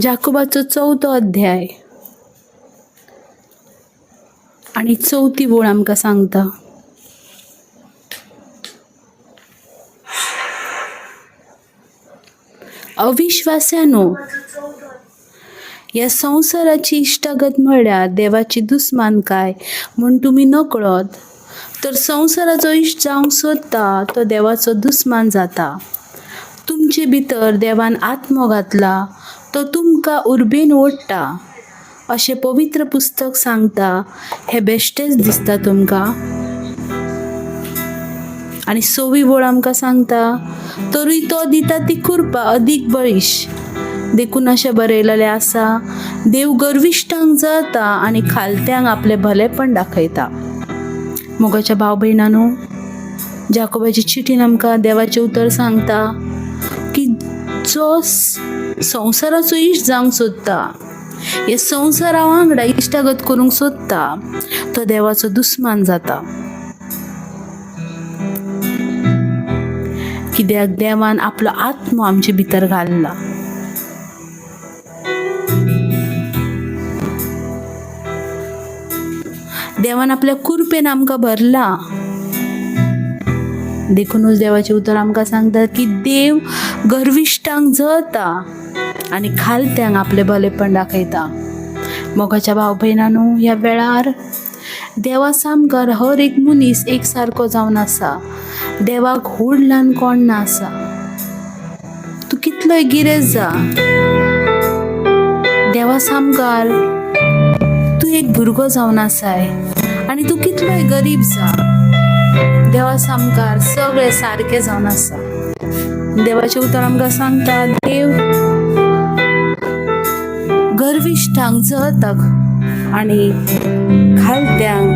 जाकोबाचो 4थो अध्याय आणि 4थी ओळ आमकां सांगता, अविश्वास्यानो, या संसाराची इष्टागत म्हळ्यार देवाची दुस्मानकाय म्हूण तुमी नकळत, तर संसाराचो इश्ट जावंक सोदता तो देवाचो दुस्मान जाता. तुमचे भितर देवान आत्मो घातला तो तुमकां उर्बेन ओडटा अशें पवित्र पुस्तक सांगता. हे बेश्टेच दिसता तुमकां? आनी 6वी ओळ आमकां सांगता, तरूय तो दिता ती कुरपा अदीक बळीश. देखून अशें बरयलेलें आसा, देव गर्विश्ठांक जळता आनी खालत्यांक आपले भलेपण दाखयता. मोगाच्या भाव भयणांनो, जाकोबाची चिठीन आमकां देवाचें उतर सांगता की जो संसाराचो इश्ट जावंक सोदता, हे संसारा वांगडा इश्टागत करूंक सोदता, तो देवाचो दुस्मान जाता. कित्याक देवान आपलो आत्मो आमचे भितर घाल्ला. देवान आपल्या कुरपेन आमकां भरला. देखूनच देवाचे उतर आमकां सांगता की देव गर्विश्ठांक जळता आनी खालत्यांक आपले भलेपण दाखयता. मोगाच्या भाव भयणांनो, ह्या वेळार देवा सामकार हर एक मनीस एक सारको जावन आसा. देवाक व्हड ल्हान कोण ना आसा. तूं कितलोय गिरेज जा, देवा सामकार तूं एक भुरगो जावन आसाय. आनी तूं कितलोय गरीब जा, देवा सामकार सगळे सारके जावन आसा. देवाचे उतर आमकां सांगता, देव गर्विश्ठांक जळता आनी खालत्यांक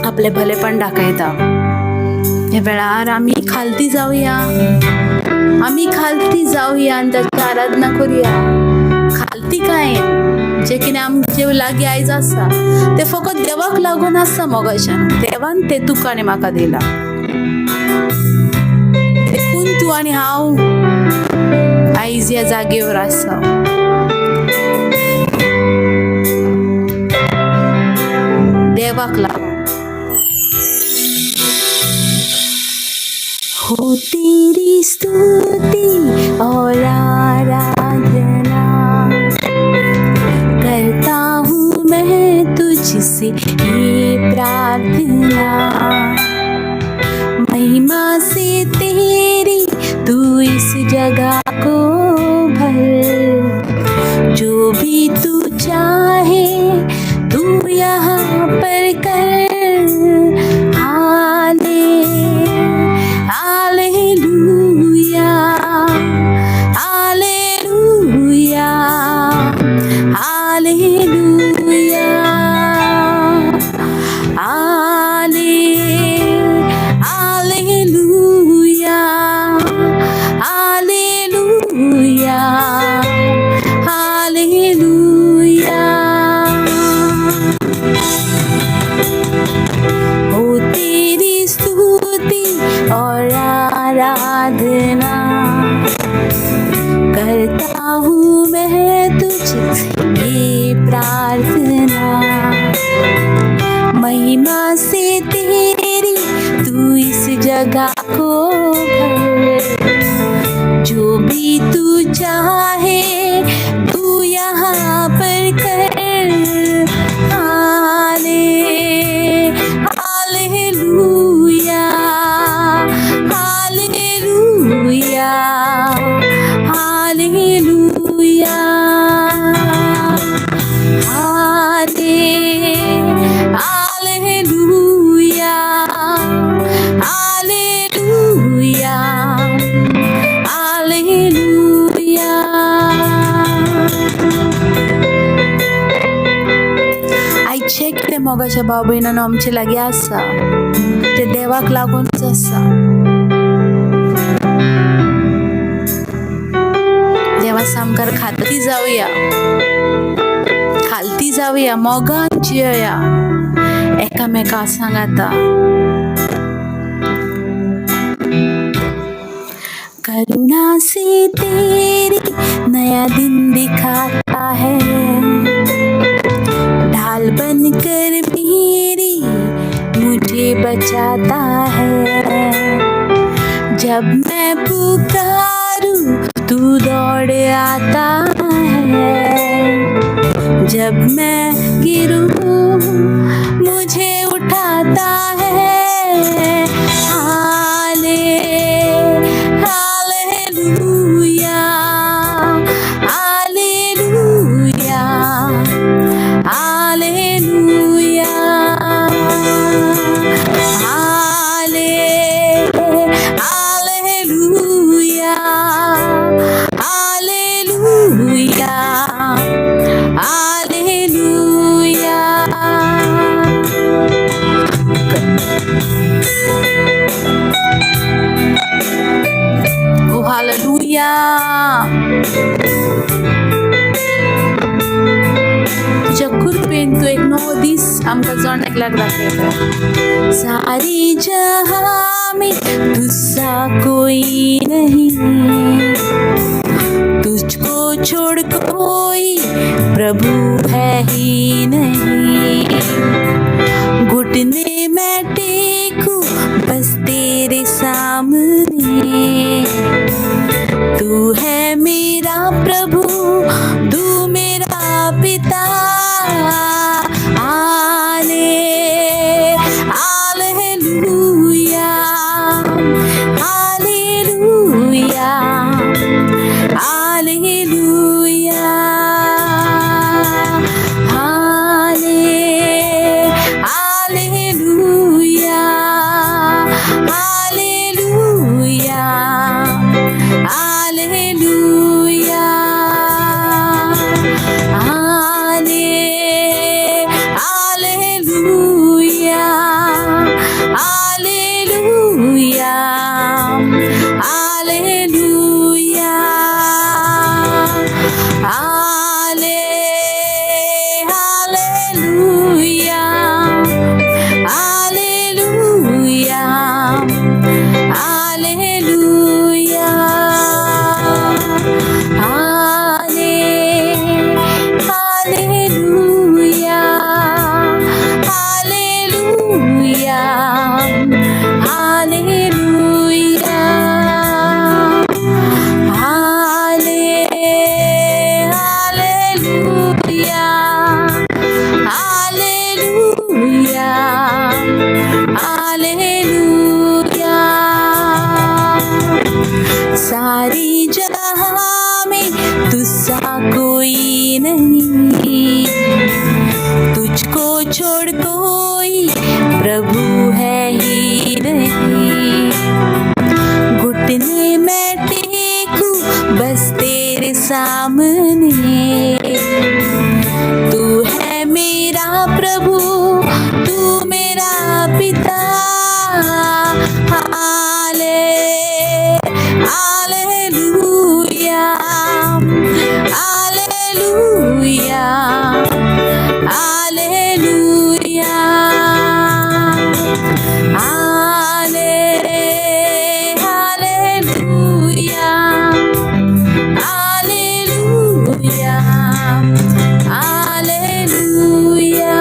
आपले भलेपण दाखयता. ह्या वेळार आमी खालती जावया आनी ताची आराधना करुया. खालती काय जे कितें आमचे लागीं आयज आसा ते फकत देवाक लागून आसा. मोगाच्यान देवान ते तुका आनी म्हाका दिला. देखून तूं आनी हांव आयज ह्या जागेवर आसा. देवाक लागून. हो तेरी स्तुति और आराधना करता हूँ मैं तुझसे ये प्रार्थना. महिमा से तेरी तू इस जगह को भर. जो भी तू चाहे तू यहाँ पर कर. आराधना करता हूँ मैं तुझसे ये प्रार्थना. महिमा से तेरी तू इस जगह को भर. जो भी तू चाहे तू यहाँ पर कर. मोगाच्या भाव भयणांनो, आमचे लागीं आसा ते देवाक लागूनच आसा. देवा सामकार खालती जावया, मोगान जियया, एकामेका सांगाता. करुणा से तेरी नया दिन दिखाता है, ढाल बनकर मेरी मुझे बचाता है। जब मैं पुकारूं तू दौड़ आता है, जब मैं गिरूं मुझे उठाता है। हाले हालेलुया हालेलुया हालेलुया हाले हालेलुया हालेलुया हालेलुया। ओ हालेलुया। तुझ्या कृपेन तू एक नवो दीस आमकां जणेकल्याक दाखयता। सारी जहां में तुझसा कोई नहीं, तुझको छोड़ कोई प्रभु है ही नहीं। घुटने में टेकूं बस तेरे सामने, तू है मेरा प्रभु, तू मेरा पिता। हाले हालेलुया हालेलुया हालेलुया हाले हालेलुया हालेलुया हालेलुया हाले हालेलुया हालेलुया हालेलुया हाले हालेलुया हालेलुया हालेलुया हाले हालेलुया हालेलुया हालेलुया हाले हालेलुया हालेलुया हालेलुया। सारी जहां में तुझसा कोई नहीं, तुझको छोड़ कोई प्रभु है ही नहीं। घुटने में टेकूं बस तेरे सामने, तू है मेरा प्रभु, तू मेरा पिता। हाले हालेलुया हालेलुया हालेलुया हाले हालेलुया हालेलुया हालेलुया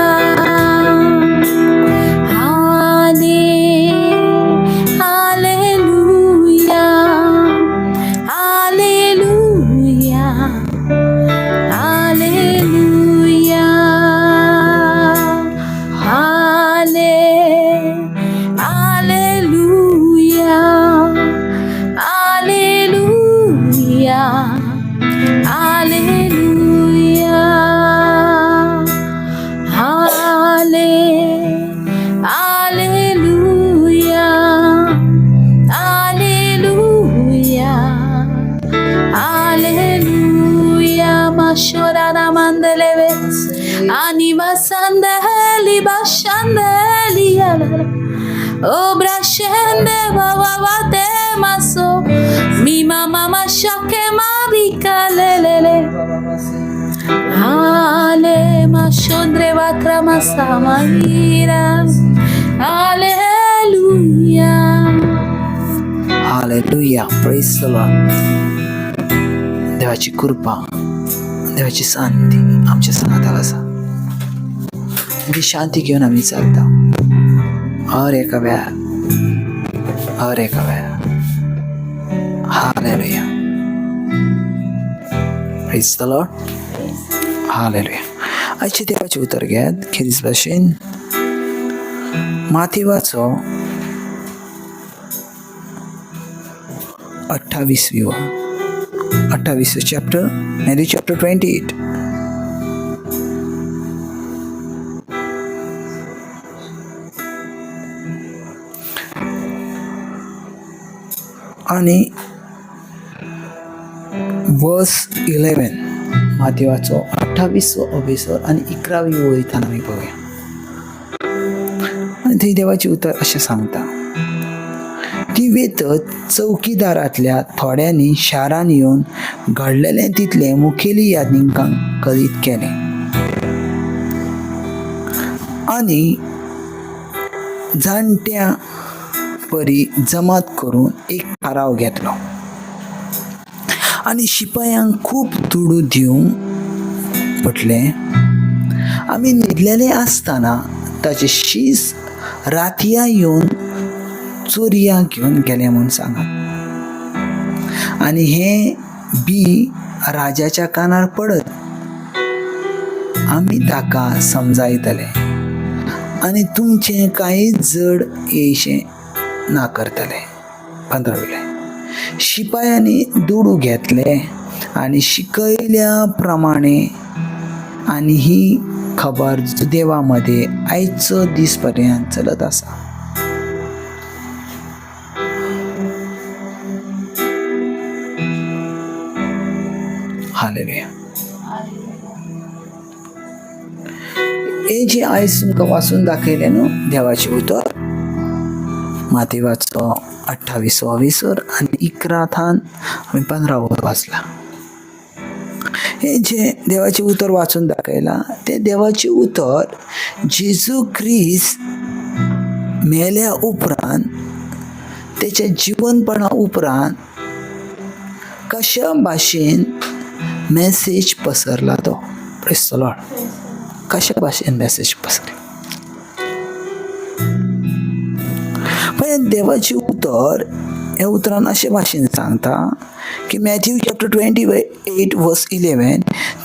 हाले हालेलुया हालेलुया हालेलुया हाले हालेलुया हालेलुया हालेलुया हाले hallelujah hallelujah hallelujah. Mashorana mandeleves anima sandali bashandali yala obra shende vavavate maso mi mama mashake marika lelele hale mashondre vakrama samahira hallelujah hallelujah, praise the Lord. देवाची कृपा, देवाची शांती आमच्या सनाताला असा. ती शांती घेऊन आम्ही चालतो हर एका वेळा. Hallelujah, praise the Lord. Hallelujah. आजचे देवाचे उतर घेत खेरीज भाशेन माथेवाचो 28 चॅप्टर, मॅथ्यू चॅप्टर 28. आणि वर्स 11 माथेवाचो 28 आणि 11 वयताना आमी पळोवया. आणि थंय देवाची उतर अशें सांगता. ती वेतत चौकीदारांतल्या थोड्यांनी शारान येवन घडलेलें तितलें मुखेली याज्ञिकांक कळीत केलें आनी जाणट्या परी जमात करून एक थाराव घेतलो आनी शिपायांक खूब दुडू दिवंक पटलें. आमी न्हिदलेले आसतना ताचे शीस रातया येवन चोरया घेवन गेले म्हूण सांगात. आनी हे बी राजाच्या कानार पडत आमी ताका समजायतले आनी तुमचें कांय जड येयशें ना करतले. 15 शिपायांनी दुडू घेतले आनी शिकयल्या प्रमाणे आनी ही खबर देवा मध्ये आयचो दीस पर्यंत चलत आसा. हालेलुया. हे जे आयज तुमकां वाचून दाखयलें न्हू देवाचे उतर माथेवाचो 28 आनी 11 आमी 15 वाचला. हे जे देवाचे उतर वाचून दाखयला ते देवाचे उतर जेजू ख्रिस्त मेल्या उपरांत तेच्या जीवनपणा उपरांत कशा भाशेन मेसेज पसरला तो. Praise the Lord. कशा भाशेन मेसेज पसरला पण देवाचे उतर ह्या उतरान अशे भाशेन सांगता की मॅथ्यू चॅप्टर 28 वर्स 11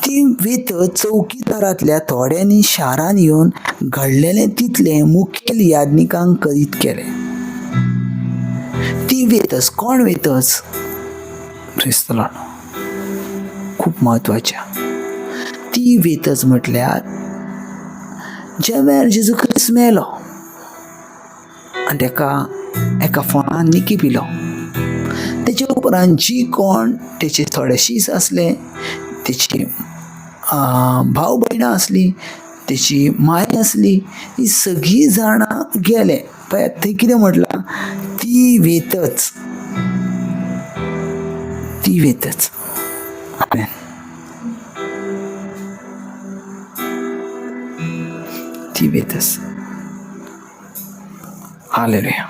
ती वेत चौकीदारांतल्या थोड्यांनी शारान येवन घडलेलें तितलें मुखेल याज्ञिकांक कळीत केलें. ती वेतच कोण वेतच? Praise the Lord. खूब महत्वाच्या ती वेतच म्हटल्यार ज्या वेळार जेजू ख्रिस्त मेलो आनी तेका एका फोंडान निकी पिलो तेच्या उपरांत जी कोण तेचे थोडे शीस असले, तेची भाव भयणां असली, तेची माय असली, ही सगळीं जाणां गेले. पळय थंय कितें म्हटलां? ती वेतच. आमेन. ती वेतच. हालेलुया.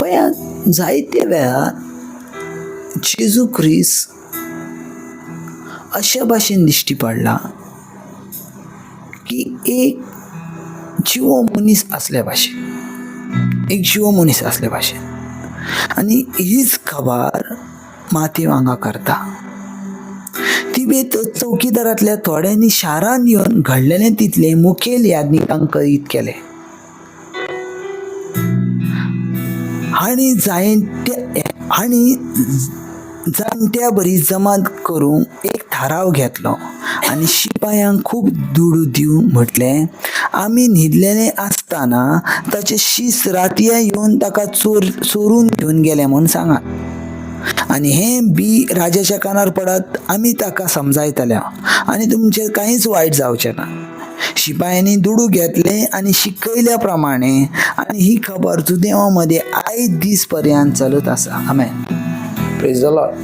पळयात जायत्या वेळार जेजू ख्रिस्त अशा भाशेन दिश्टी पडला की एक जिवो मनीस असल्या भाशेन आनी हीच खबर माथेव हांगा करता. ती वेत चौकीदारांतल्या थोड्यांनी शारान येवन घडलेलें तितलें मुखेल याज्ञिकांक कळीत केलें हाणी जाणट्या बरी जमात करूंक एक थाराव घेतलो आनी शिपायांक खूब दुडू दिवंक म्हटलें आमी न्हिदलेले आसतना ताचे शीस रातया येवन ताका चोरून घेवन गेले म्हूण सांगात. आनी हें बी राजाच्या कानार पडत आमी ताका समजायतले आनी तुमचें कांयच वायट जावचें ना. शिपायांनी दुडू घेतले आनी शिकयल्या प्रमाणे आनी ही खबर देवा मध्ये आयज दीस पर्यंत चलत आसा. आमेन. Praise the Lord.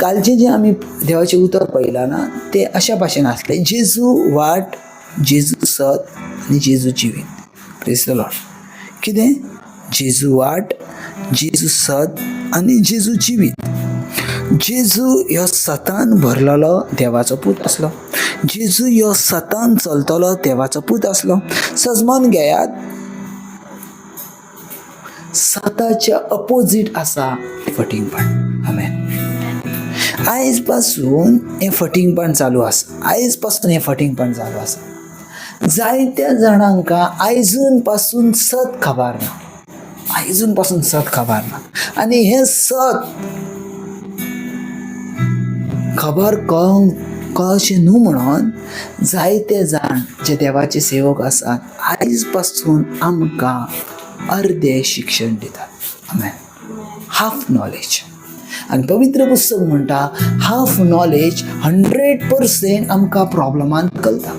कालचे जे आमी देवाचे उतर पळयला ना ते अशा भाशेन आसले. जेजू वाट जेजू सत आनी जेजू जिवीत. Praise the Lord. कितें? जेजू वाट, जेजू सत आनी जेजू जिवीत. जेजू ह्यो सतान भरलेलो देवाचो पूत आसलो. जेजू ह्यो सतान चलतलो देवाचो पूत आसलो. समजून घेयात, सताच्या अपोजीट आसा फटिंगपण. आमेन. आयज पासून हें फटिंगपण चालू आसा. आयज पासून हें फटिंगपण चालू आसा. जायत्या जाणांक आयजून पासून सत खबर ना. आयजून पासून सत खबर ना. आनी हें सत खबर कळचें न्हू म्हणून जायते जाण जे देवाचे सेवक आसात आयज पासून आमकां अर्धे शिक्षण दितात. आमेन. Half knowledge. आनी पवित्र पुस्तक म्हणटा हाफ नॉलेज 100% आमकां प्रॉब्लमान कळटा.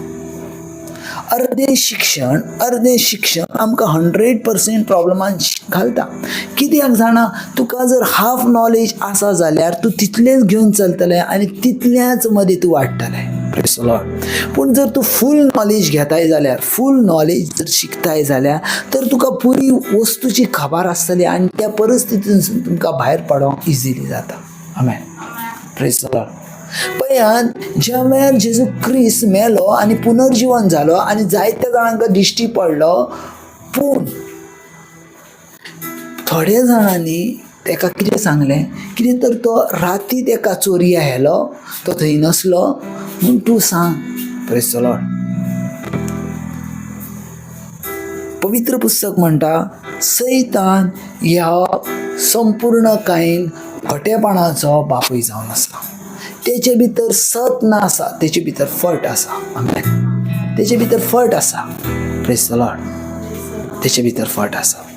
अर्धे शिक्षण आमकां 100% प्रॉब्लमान घालता. कित्याक जाणा, तुका जर हाफ नॉलेज आसा जाल्यार तूं तितलेंच घेवन चलतलें आनी तितल्याच मदीं तूं वाडटलें. Praise the Lord. पूण जर तूं फूल नॉलेज घेताय जाल्यार, फूल नॉलेज जर शिकताय जाल्यार तर तुका पुरी वस्तूची खबर आसतली आनी त्या परिस्थितींतसून तुमकां भायर पडोवंक इजिली जाता. आमेन. Praise the Lord. पळयात, ज्या वेळार जेजू क्रिस्त मेलो आनी पुनर्जीवन जालो आनी जायत्या जाणांक दिश्टी पडलो, पूण थोड्या जाणांनी तेका कितें सांगलें, कितें तर तो राती तेका चोरया आयलो, तो थंय नसलो म्हूण तूं सांग. Praise the Lord. पवित्र पुस्तक म्हणटा सैतान ह्या संपूर्ण कायन खोटेपणाचो बापूय जावन आसा. तेचे भितर सत ना आसा, तेचे भितर फट आसा. आमेन. तेचे भितर फट आसा. Praise the Lord. तेचे भितर फट आसा.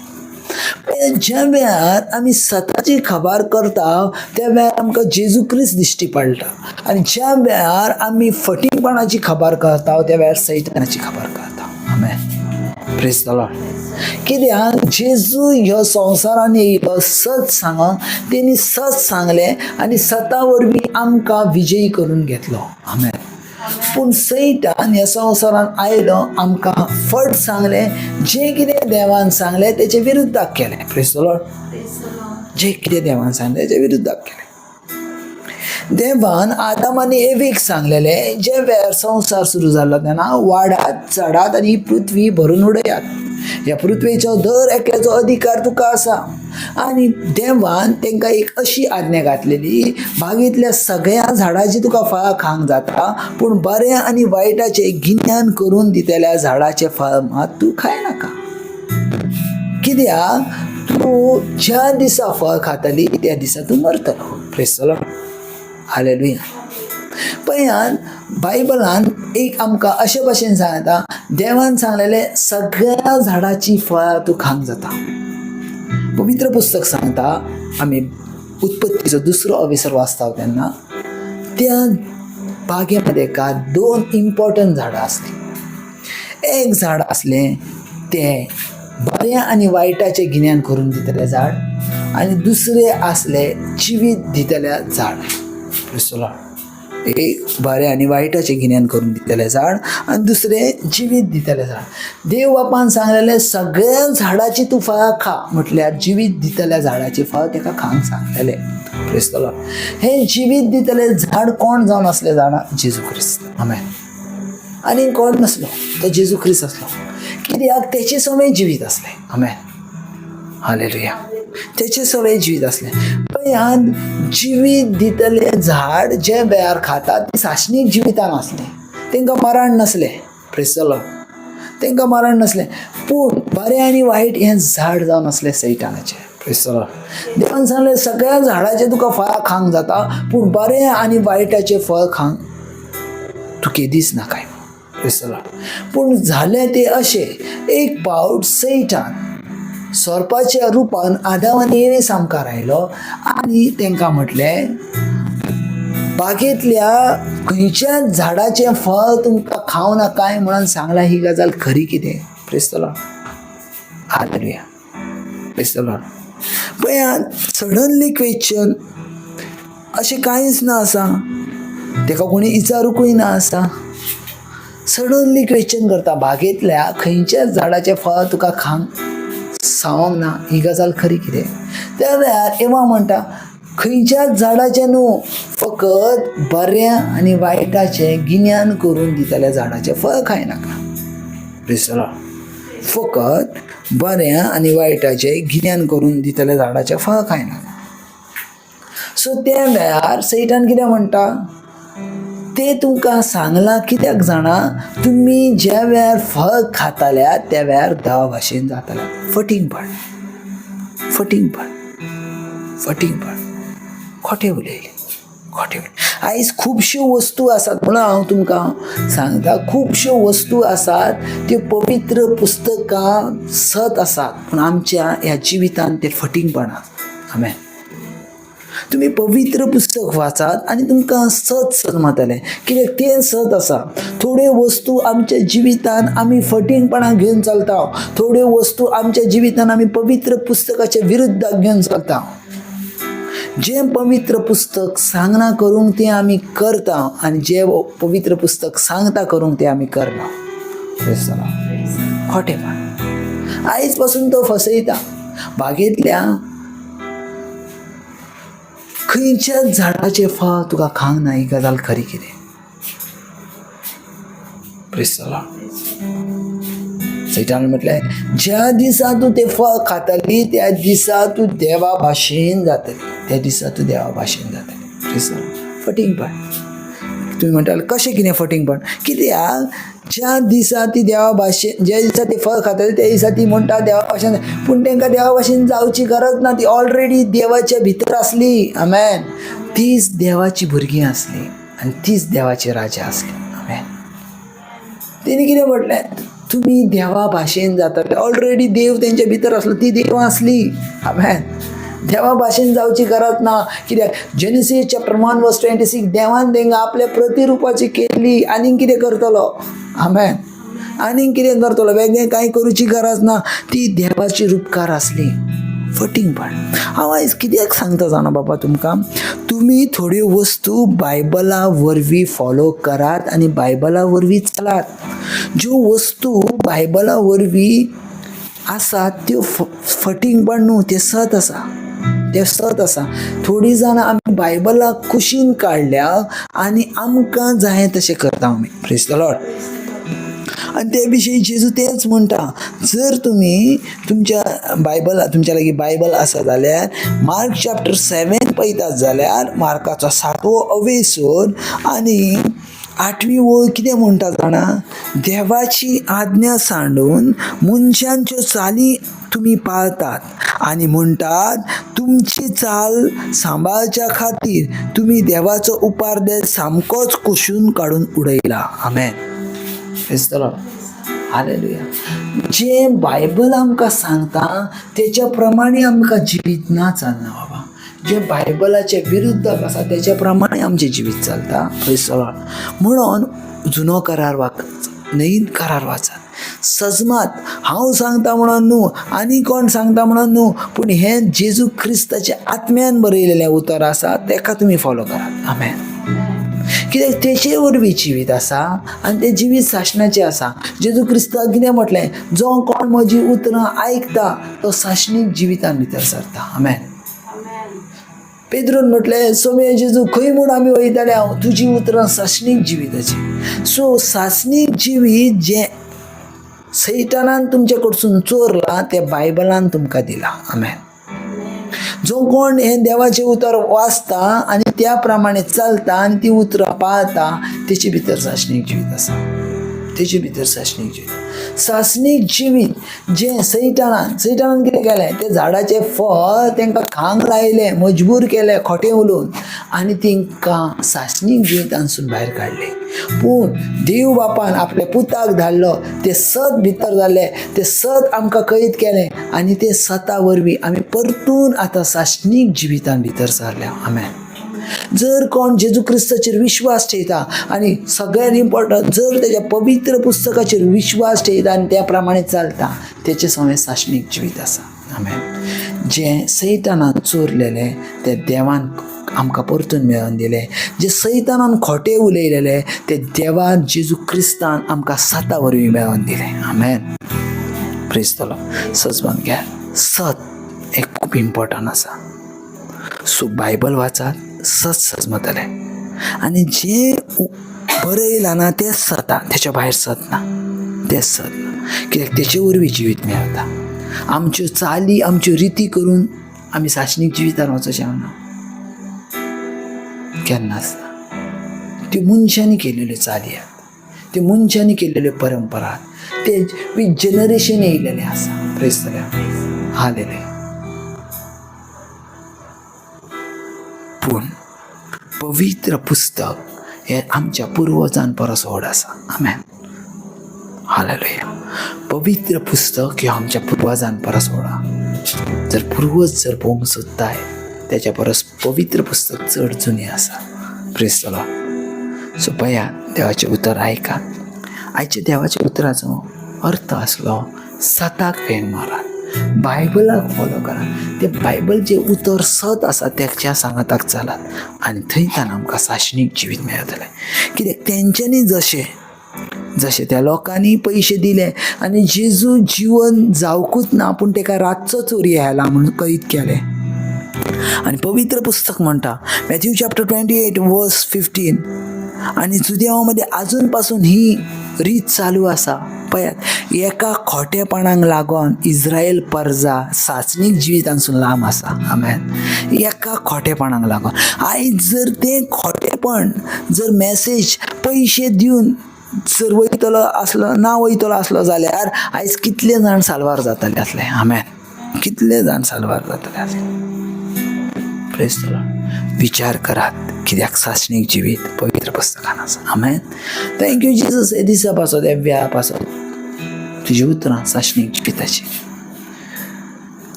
ज्या वेळार आमी सताची खबर करता त्या वेळार आमकां जेजू क्रिस्त दिश्टी पडटा आनी ज्या वेळार आमी फटिंगपणाची खबर करता त्या वेळार सैतानाची खबर करता. आमेन. Praise the Lord. कित्याक जेजू ह्यो संवसारान येयलो सत सांगूंक. तेणी सत सांगलें आनी सता वरवीं आमकां विजयी करून घेतलो. आमेन. पूण सैतान ह्या संवसारान आयलो आमकां फट सांगलें. जें कितें देवान सांगलें तेचे विरुद्धाक केलें. Praise the Lord. जें कितें देवान सांगलें तेचे विरुद्धाक केलें. देवान आदाम आनी एवीक सांगलेलें, जे वेळार संवसार सुरू जाल्लो तेन्ना वाडात, चडात आनी ही पृथ्वी भरून उडयात. ह्या पृथ्वीचो दर एकेचो अधिकार तुका आसा. आनी देवान तांकां एक अशी आज्ञा घातलेली, बागेंतल्या सगळ्या झाडांची तुका फळां खावंक जाता, पूण बरें आनी वायटाचें गिन्यान करून दितल्या झाडाचें फळ मात तूं खायनाका. कित्याक तूं ज्या दिसा फळ खातली त्या दिसा तूं मरतलो. Praise the Lord. हालेलुया. पळयात, बायबलान एक आमकां अशे भाशेन सांगता, देवान सांगलेलें सगळ्या झाडाची फळां तूं खावंक जाता. पवित्र पुस्तक सांगता, आमी उत्पत्तीचो 2रो अविसर वाचता तेन्ना त्या बागेमध्ये का 2 इम्पॉर्टंट झाडां आसलीं. एक झाड आसलें तें बऱ्या आनी वायटाचें गिन्यान करून दितलें झाड आनी दुसरें आसलें जिवीत दितल्या झाड. Praise the Lord. एक बरें आनी वायटाचें गिन्यान करून दितलें झाड आनी दुसरें जिवीत दितलें झाड. देव बापान सांगलेलें सगळ्या झाडाची तूं फळां खा, म्हटल्यार जिवीत दितल्या झाडाची फळ तेका खावंक सांगलेलें. Praise the Lord. हें जिवीत दितलें झाड कोण जावन आसलें जाणा? जेजू क्रिस्त. आमेन. आनी कोण नसलो, तो जेजू क्रिस्त आसलो. कित्याक तेचे समय जिवीत आसलें. आमेन. हालेलुया. तेचे सगळे जिवीत आसलें. पळयात, जिवीत दितलें झाड जे वेळार खाता ते साशणीक जिवितान आसलें. तांकां मरण नसलें. Praise the Lord. तांकां मरण नसलें. पूण बरें आनी वायट हें झाड जावन आसलें सैतानाचें. Praise the Lord. देवान सांगलें सगळ्या झाडाचें तुका फळां खावंक जाता, पूण बरें आनी वायटाचें फळ खावंक तूं केदीच नाकाय. Praise the Lord. पूण जालें तें अशें, एक पावट सैतान सर्पाच्या रुपान आदाम आनी एवे सामकार आयलो आनी तांकां म्हटलें, बागेंतल्या खंयच्याच झाडाचें फळ तुमकां खावं नाकाय म्हणून सांगलां. ही गजाल खरी कितें? Praise the Lord. Hallelujah. Praise the Lord. पळयात, सडनली क्वेश्चन अशें कांयच ना आसा, ताका कोणी विचारूंकूय ना आसा. सडनली क्वेश्चन करता, बागेंतल्या खंयच्या झाडाचें फळ तुका खावंक सांगोंक ना, ही गजाल खरी कितें? त्या वेळार एवा म्हणटा, खंयच्याच झाडाचें न्हू, फकत बऱ्या आनी वायटाचें गिन्यान करून दितल्या झाडाचें फळ खायनाका. Praise the Lord. फकत बऱ्या आनी वायटाचें गिन्यान करून दितल्या झाडाचें फळ खायनाका. सो त्या वेळार सैतान कितें म्हणटा, ते तुमकां सांगलां कित्याक जाणा, तुमी ज्या वेळार फळ खाताल्या त्या वेळार देवा भाशेन जाताल्या. फटिंगपण, फटिंगपण, फटिंगपण, खोटें उलयलें, खोटें उलयलें. आयज खुबश्यो वस्तू आसात, म्हणून हांव तुमकां सांगता, खुबश्यो वस्तू आसात त्यो पवित्र पुस्तकां सत आसात, पूण आमच्या ह्या जिवितांत ते फटिंगपणां. आमेन. तुम्ही पवित्र पुस्तक वाचात आनी तुमकां सत समजतलें, कित्याक तें सत आसा. थोड्यो वस्तू आमच्या जिवितान आमी फटिंगपणां घेवन चलता, थोड्यो वस्तू आमच्या जिवितान आमी पवित्र पुस्तकाच्या विरुद्धाक घेवन चलता. जें पवित्र पुस्तक सांगना करूंक तें आमी करता, आनी जें पवित्र पुस्तक सांगता करूंक तें आमी करना. खोटेपण. आयज पासून तो फसयता. बागेंतल्या खंयच्याच झाडाचें फळ तुका खावंक ना, ही गजाल खरी कितें? Praise the Lord. सैतान म्हटलें, ज्या दिसा तूं तें फळ खातली त्या दिसा तूं देवा भाशेन जातली, त्या दिसा तूं देवा भाशेन जातली. Praise the lord. फटिंगपण. तुम्ही म्हणटाल कशें कितें फटिंगपण? कित्याक ज्या दिसा ती देवा भाशेन, ज्या दिसा ती फळ खातली त्या दिसा ती म्हणटा देवा भाशेन, पूण तांकां देवा भाशेन जावची गरज ना, ती ऑलरेडी देवाच्या भितर आसली. आमेन. तीच देवाची भुरगीं आसली आनी तीच देवाची राजा आसली. आमेन. तेणी कितें म्हटलें, तुमी देवा भाशेन जाताले, ऑलरेडी देव तेंच्या भितर आसलो, ती देव आसली. आमेन. देवा भाशेन जावची गरज ना, कित्याक जेनेसीस चॅप्टर 1:26 देवान तेंकां आपल्या प्रतिरुपाची केल्ली, आनीक कितें करतलो? आमेन. आनीक कितें करतलो? वेगळें कांय करूची गरज ना, ती देवाची रूपकार आसली. फटिंगपण. हांव आयज कित्याक सांगता जाणा बाबा तुमकां, तुमी थोड्यो वस्तू बायबला वरवीं फॉलो करात आनी बायबला वरवीं चलात. ज्यो वस्तू बायबला वरवीं आसात त्यो फटिंगपण न्हू, ते सत आसा, ते सत आसा. थोडीं जाणां आमी बायबलाक कुशीन काडल्या आनी आमकां जाय तशें करता आमी. Praise the Lord. आनी ते विशयी जेजू तेच म्हणटा, जर तुमी तुमच्या बायबला, तुमच्या लागीं बायबल आसा जाल्यार मार्क चॅप्टर 7 पळयतात जाल्यार मार्काचो 7वो अवेसून आनी 8वी ओळ कितें म्हणटा जाणा, देवाची आज्ञा सांडून मनशांच्यो चाली तुमी पाळतात आनी म्हणटात, तुमची चाल सांबाळच्या खातीर तुमी देवाचो उपारदेश सामकोच कुशीन काडून उडयला. Amen. Praise the Lord. Hallelujah. जें बायबल आमकां सांगता तेच्या प्रमाणे आमकां जिवीत ना चलना बाबा. जे बायबलाच्या विरुद्धाक आसा तेच्या प्रमाणे आमचें जिवीत चलता. Praise the Lord. म्हणून जुनो करार वाचात, नवीन करार वाचात. सजमात हांव सांगता म्हणून न्हू, आनी कोण सांगता म्हणून न्हू, पूण हें जेजू क्रिस्ताच्या आत्म्यान बरयलेलें उतर आसा, तेका तुमी फॉलो करात. आमेन. कित्याक तेचे वरवीं जिवीत आसा आनी तें जिवीत साशणाचें आसा. जेजू क्रिस्तान कितें म्हटलें, जो कोण म्हजी उतरां आयकता तो साशणीक जिवितान भितर सरता. आमेन. पेद्रोन म्हटलें, सोमे जेजू खंय म्हूण आमी वयताले, हांव तुजी उतरां सासणीक जिविताची. सो सासणीक जिवीत जें सैतानान तुमचे कडसून चोरलां तें बायबलान तुमकां दिलां. आमेन. जो कोण हें देवाचें उतर वाचता आनी त्या प्रमाणे चलता आनी ती उतरां पाळता, तेचे भितर सासणीक जिवीत आसा. तेचे भितर सासणीक जिवीत. सासणीक जिवीत जें सैतानान कितें केलें, ते झाडाचें फळ तेंकां खांक लायलें, मजबूर केलें खोटें उलोवन आनी तेंकां सासणीक जिवितांसून भायर काडलें. पूण देव बापान आपल्या पुताक धाडलो, ते सत भितर जाल्ले, ते सत आमकां कैद केलें आनी ते सता वरवीं आमी परतून आतां सासणीक जिवितान भितर सरल्या. आमेन. जर कोण जेजू क्रिस्ताचेर विश्वास ठेयता आनी सगळ्यांत इम्पॉर्टंट, जर तेच्या पवित्र पुस्तकाचेर विश्वास ठेयता आनी त्या प्रमाणे चलता, तेचे सगळें सासणीक जिवीत आसा. आमेन. जे सैतानान चोरलेले ते देवान आमकां परतून मेळोवन दिले. जे सैतानान खोटे उलयलेले ते देवान जेजू क्रिस्तान आमकां 7 वरवीं मेळोवन दिले. आमेन. Praise the lord. सजमान घ्या. सत एक खूब इम्पॉर्टंट आसा. सो बायबल वाचात, सत सजमतले. आनी जे बरयलां ना तेंच सता, तेच्या भायर सत ना, तेंच सत ना. कित्याक तेचे वरवीं जिवीत मेळटा. आमच्यो चाली, आमच्यो रिती करून आमी साशणीक जिवितान वचचें ना, केन्नाच ना. त्यो मनशांनी केलेल्यो चाली आसात, त्यो मनशांनी केलेल्यो परंपरा, ते वीथ जनरेशन येयलेले आसा. Praise the Lord. हालेलुया. पूण पवित्र पुस्तक हे आमच्या पुर्वजां परस व्हड आसा. आमेन. हालेलुया. पवित्र पुस्तक हे आमच्या पुर्वजां परस व्हड. जर पुर्वज जर पळोवंक सोदताय तेच्या परस पवित्र पुस्तक चड जुनी आसा. Praise the Lord. सो पया देवाचें उतर आयका. आयच्या देवाच्या उतराचो अर्थ आसलो 7 फेन मारात, बायबलाक फॉलो करात. ते बायबल जे उतर सत आसा तेच्या सांगाताक चलात आनी थंयच्यान आमकां साशणीक जिवीत मेळटलें. कित्याक तेंच्यांनी जशे त्या लोकांनी पयशे दिले आनी जेजू जीवन जावकूच ना पूण तेका रातचो चोरी आयला म्हणून कैद केले. आनी पवित्र पुस्तक म्हणटा मॅथ्यू चॅप्टर 28 वर्स 15. आनी जुदेवामध्ये अजून पासून ही रीत चालू आसा. पळयात, एका खोटेपणाक लागून इस्रायल प्रजा सासणीक जिवितांसून लांब आसा. आमेन. एका खोटेपणाक लागून. आयज जर ते खोटेपण जर मेसेज पयशे दिवन जर वयतलो आसलो ना वयतलो आसलो जाल्यार आयज कितले जाण साल्वार जाताले आसले. आमेन. कितले जाण साल्वार जाताले आसले. Praise the lord. विचार करात, कित्याक साशणीक जिवीत पवित्र पुस्तकान आसा. आमेन. Thank you Jesus. हे दिसा पासत, ह्या वेळा पासत तुजी उतरां साशणीक जिविताची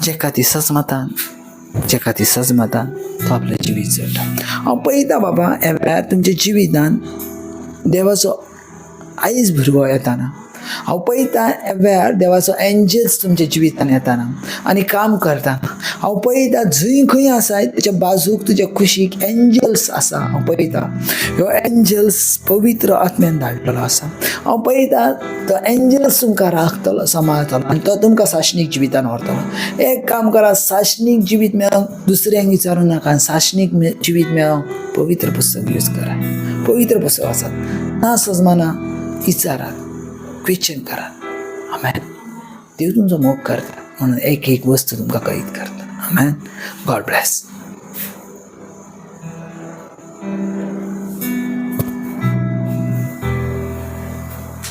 जेका ती सजमतान तो आपलें जिवीत चडटा. हांव पळयता बाबा ह्या वेळार तुमच्या जिवितान देवाचो आयज भुरगो येताना. हांव पळयता ह्या वेळार देवाचो एंजल्स तुमच्या जिवितान येताना आनी काम करताना. हांव पळयता जंय खंय आसाय तेच्या बाजूक तुज्या खुशीक एंजल्स आसा. हांव पळयता ह्यो एंजल्स पवित्र आत्म्यान धाडलेलो आसा. हांव पळयता तो एंजल्स तुमकां राखतलो, सांबाळटलो आनी तो तुमकां साशणीक जिवितान व्हरतलो. एक काम करा, साशणीक जिवीत मेळोवंक दुसऱ्यांक विचारूं नाका. साशणीक जिवीत मेळोवंक पवित्र पुस्तक यूज करा. पवित्र पुस्तक आसात ना सजमाना विचारात, क्वेश्चन करात. आमेन. देव तुमचो मोग करता म्हणून एक वस्तू तुमकां कैद करता. आमेन. God bless.